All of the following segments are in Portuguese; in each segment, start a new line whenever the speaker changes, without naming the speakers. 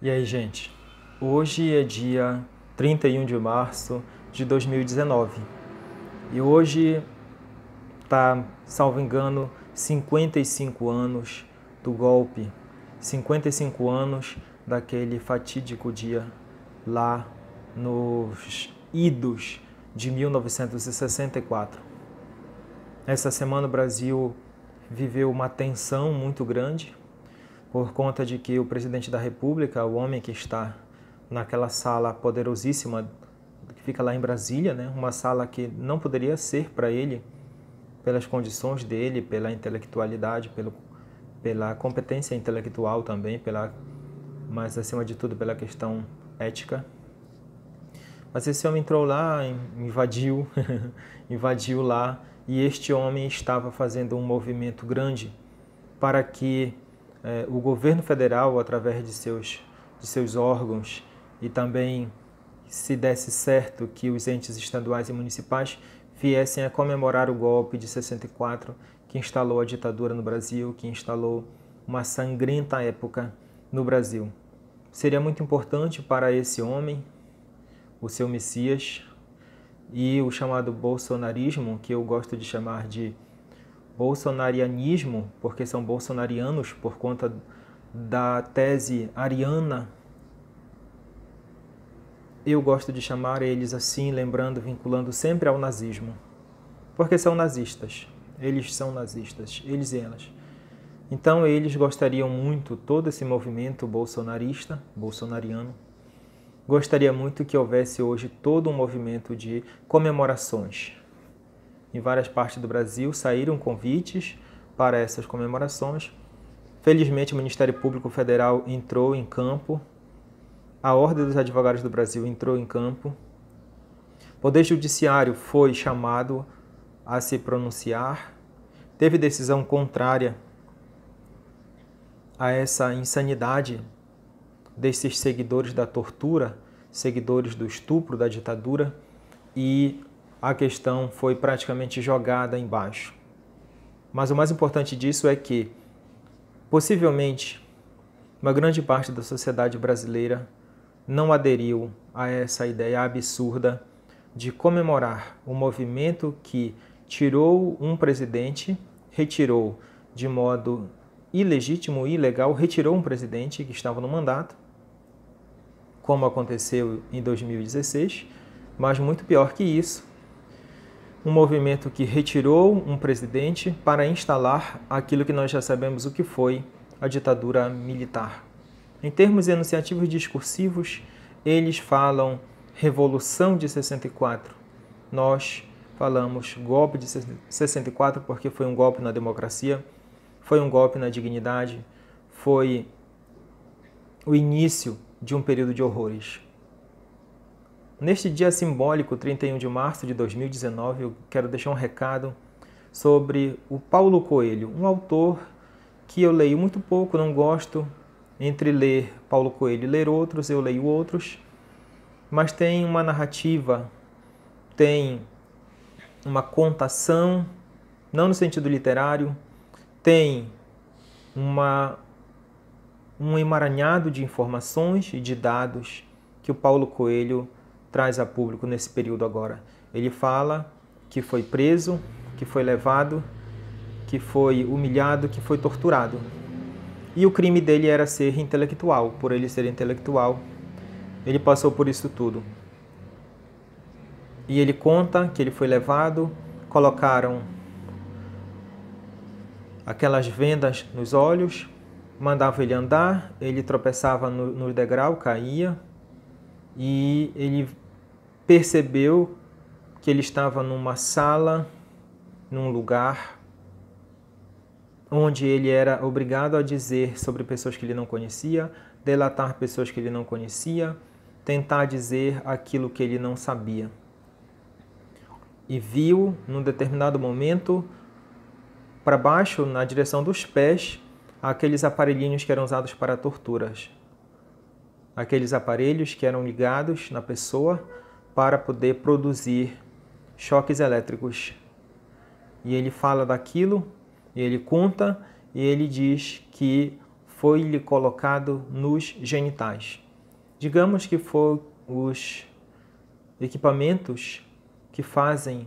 E aí, gente? Hoje é dia 31 de março de 2019 e hoje tá, salvo engano, 55 anos do golpe, 55 anos daquele fatídico dia lá nos idos de 1964. Essa semana o Brasil viveu uma tensão muito grande por conta de que o presidente da República, o homem que está naquela sala poderosíssima que fica lá em Brasília, né? Uma sala que não poderia ser para ele, pelas condições dele, pela intelectualidade, pela competência intelectual também, mas acima de tudo pela questão ética. Mas esse homem entrou lá, invadiu, invadiu lá, e este homem estava fazendo um movimento grande para que o governo federal, através de seus órgãos, e também, se desse certo, que os entes estaduais e municipais viessem a comemorar o golpe de 64, que instalou a ditadura no Brasil, que instalou uma sangrenta época no Brasil. Seria muito importante para esse homem, o seu Messias, e o chamado bolsonarismo, que eu gosto de chamar de bolsonarianismo, porque são bolsonarianos por conta da tese ariana. Eu gosto de chamar eles assim, lembrando, vinculando sempre ao nazismo, porque são nazistas, eles são nazistas, eles e elas. Então eles gostariam muito, todo esse movimento bolsonarista, bolsonariano, gostaria muito que houvesse hoje todo um movimento de comemorações. Em várias partes do Brasil saíram convites para essas comemorações. Felizmente o Ministério Público Federal entrou em campo, a Ordem dos Advogados do Brasil entrou em campo, o Poder Judiciário foi chamado a se pronunciar, teve decisão contrária a essa insanidade desses seguidores da tortura, seguidores do estupro, da ditadura, e a questão foi praticamente jogada embaixo. Mas o mais importante disso é que, possivelmente, uma grande parte da sociedade brasileira não aderiu a essa ideia absurda de comemorar o movimento que tirou um presidente, retirou de modo ilegítimo e ilegal, retirou um presidente que estava no mandato, como aconteceu em 2016, mas muito pior que isso, um movimento que retirou um presidente para instalar aquilo que nós já sabemos o que foi a ditadura militar. Em termos enunciativos discursivos, eles falam Revolução de 64. Nós falamos golpe de 64 porque foi um golpe na democracia, foi um golpe na dignidade, foi o início de um período de horrores. Neste dia simbólico, 31 de março de 2019, eu quero deixar um recado sobre o Paulo Coelho, um autor que eu leio muito pouco, não gosto. Entre ler Paulo Coelho e ler outros, eu leio outros, mas tem uma narrativa, tem uma contação, não no sentido literário, tem um emaranhado de informações e de dados que o Paulo Coelho traz a público nesse período agora. Ele fala que foi preso, que foi levado, que foi humilhado, que foi torturado. E o crime dele era ser intelectual. Por ele ser intelectual, ele passou por isso tudo. E ele conta que ele foi levado, colocaram aquelas vendas nos olhos, mandavam ele andar, ele tropeçava no degrau, caía, e ele percebeu que ele estava numa sala, num lugar onde ele era obrigado a dizer sobre pessoas que ele não conhecia, delatar pessoas que ele não conhecia, tentar dizer aquilo que ele não sabia. E viu, num determinado momento, para baixo, na direção dos pés, aqueles aparelhinhos que eram usados para torturas. Aqueles aparelhos que eram ligados na pessoa para poder produzir choques elétricos. E ele fala daquilo, e ele conta, e ele diz que foi-lhe colocado nos genitais. Digamos que foi os equipamentos que fazem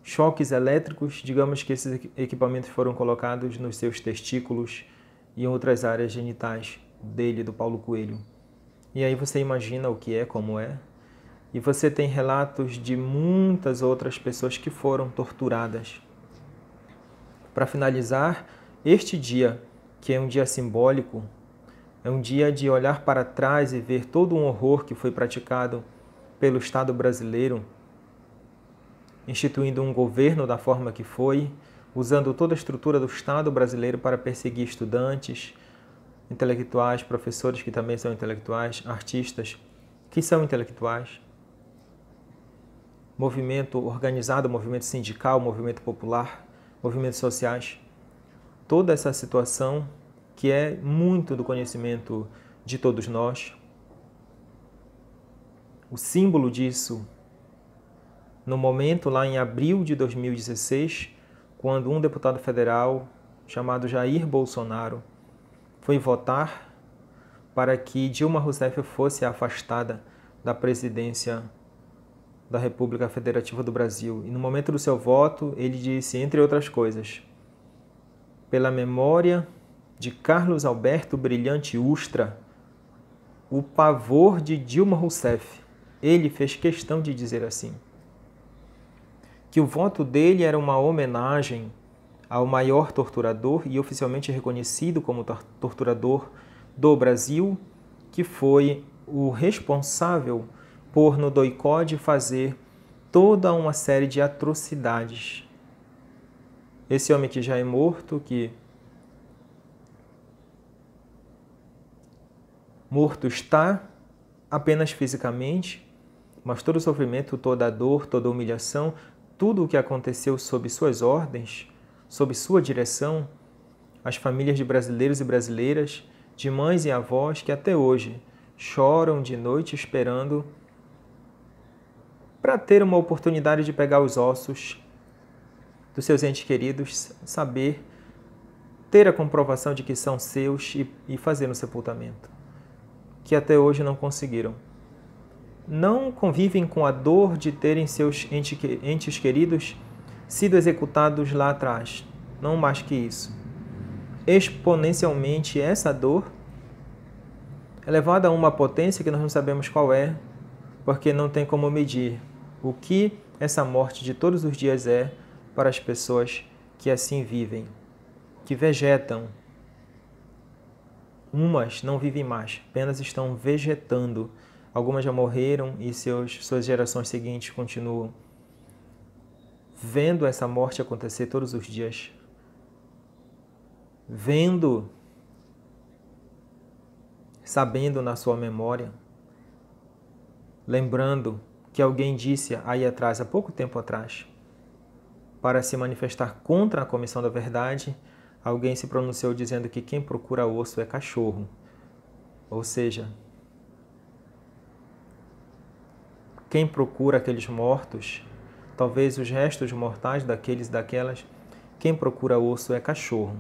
choques elétricos, digamos que esses equipamentos foram colocados nos seus testículos e em outras áreas genitais dele, do Paulo Coelho. E aí você imagina o que é, como é. E você tem relatos de muitas outras pessoas que foram torturadas. Para finalizar, este dia, que é um dia simbólico, é um dia de olhar para trás e ver todo um horror que foi praticado pelo Estado brasileiro, instituindo um governo da forma que foi, usando toda a estrutura do Estado brasileiro para perseguir estudantes, intelectuais, professores que também são intelectuais, artistas que são intelectuais, movimento organizado, movimento sindical, movimento popular, movimentos sociais. Toda essa situação que é muito do conhecimento de todos nós. O símbolo disso, no momento lá em abril de 2016, quando um deputado federal chamado Jair Bolsonaro foi votar para que Dilma Rousseff fosse afastada da presidência da República Federativa do Brasil. E no momento do seu voto, ele disse, entre outras coisas, pela memória de Carlos Alberto Brilhante Ustra, o pavor de Dilma Rousseff. Ele fez questão de dizer assim, que o voto dele era uma homenagem ao maior torturador e oficialmente reconhecido como torturador do Brasil, que foi o responsável por, no doicode, fazer toda uma série de atrocidades. Esse homem que já é morto, que morto está apenas fisicamente, mas todo o sofrimento, toda a dor, toda a humilhação, tudo o que aconteceu sob suas ordens, sob sua direção, as famílias de brasileiros e brasileiras, de mães e avós que até hoje choram de noite esperando para ter uma oportunidade de pegar os ossos dos seus entes queridos, saber, ter a comprovação de que são seus e fazer um sepultamento, que até hoje não conseguiram. Não convivem com a dor de terem seus entes queridos sido executados lá atrás. Não mais que isso. Exponencialmente, essa dor é levada a uma potência que nós não sabemos qual é, porque não tem como medir o que essa morte de todos os dias é para as pessoas que assim vivem, que vegetam. Umas não vivem mais, apenas estão vegetando. Algumas já morreram e suas gerações seguintes continuam vendo essa morte acontecer todos os dias. Vendo, sabendo na sua memória, lembrando que alguém disse aí atrás, há pouco tempo atrás, para se manifestar contra a Comissão da Verdade, alguém se pronunciou dizendo que quem procura osso é cachorro. Ou seja, quem procura aqueles mortos, talvez os restos mortais daqueles e daquelas, quem procura osso é cachorro.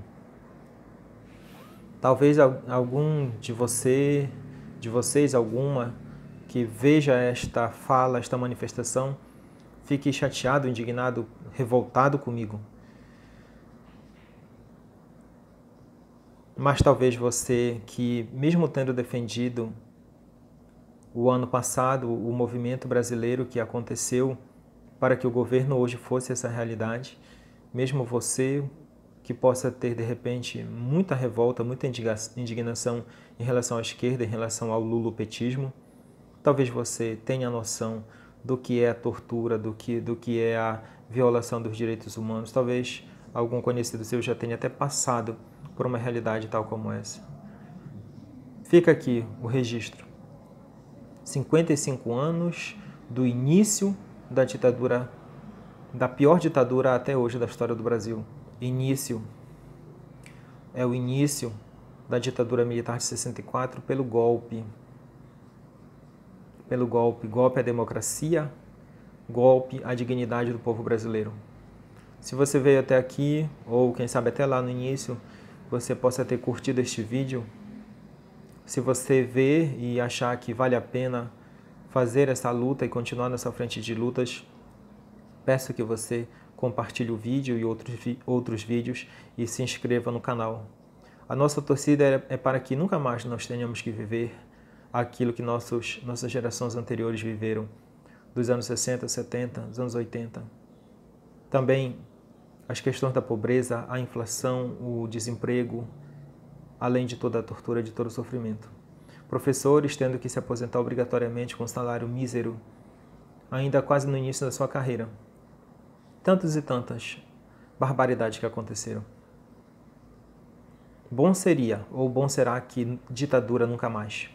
Talvez algum de vocês, alguma, que veja esta fala, esta manifestação, fique chateado, indignado, revoltado comigo. Mas talvez você que, mesmo tendo defendido o ano passado, o movimento brasileiro que aconteceu para que o governo hoje fosse essa realidade, mesmo você que possa ter, de repente, muita revolta, muita indignação em relação à esquerda, em relação ao lulopetismo, talvez você tenha noção do que é a tortura, do que é a violação dos direitos humanos. Talvez algum conhecido seu já tenha até passado por uma realidade tal como essa. Fica aqui o registro. 55 anos do início da ditadura, da pior ditadura até hoje da história do Brasil. Início. É o início da ditadura militar de 64 pelo golpe. Pelo golpe. Golpe à democracia, golpe à dignidade do povo brasileiro. Se você veio até aqui, ou quem sabe até lá no início, você possa ter curtido este vídeo. Se você ver e achar que vale a pena fazer essa luta e continuar nessa frente de lutas, peço que você compartilhe o vídeo e outros vídeos e se inscreva no canal. A nossa torcida é para que nunca mais nós tenhamos que viver aquilo que nossas gerações anteriores viveram, dos anos 60, 70, dos anos 80. Também as questões da pobreza, a inflação, o desemprego, além de toda a tortura, de todo o sofrimento. Professores tendo que se aposentar obrigatoriamente com um salário mísero, ainda quase no início da sua carreira. Tantas e tantas barbaridades que aconteceram. Bom seria, ou bom será que ditadura nunca mais.